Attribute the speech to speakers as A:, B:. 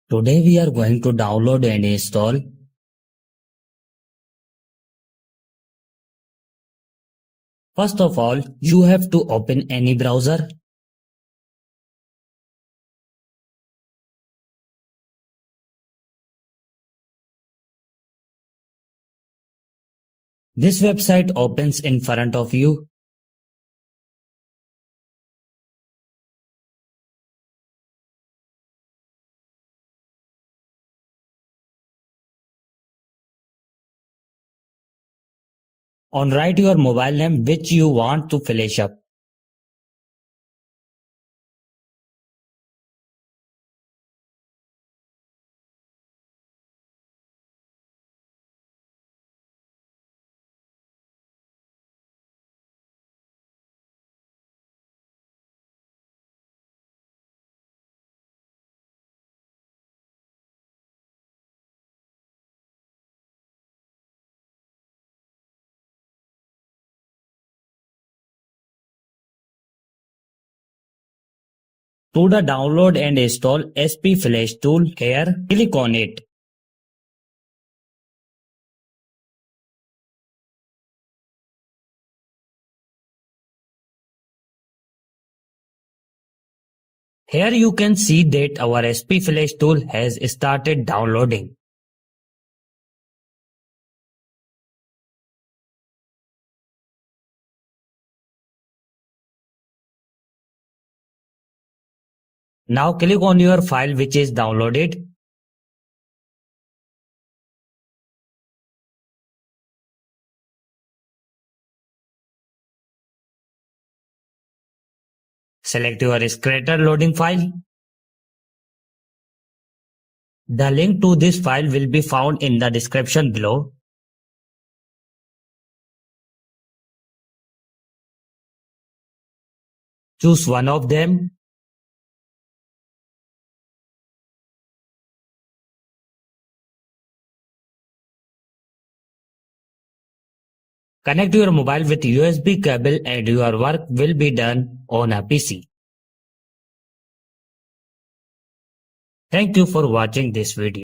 A: Today we are going to download and install. First of all, you have to open any browser. This website opens in front of you. On write your mobile name which you want to flash up. To the download and install SP Flash tool here, click on it. Here you can see that our SP Flash tool has started downloading. Now click on your file which is downloaded. Select your Scratter loading file. The link to this file will be found in the description below. Choose one of them. Connect your mobile with USB cable and your work will be done on a PC. Thank you for watching this video.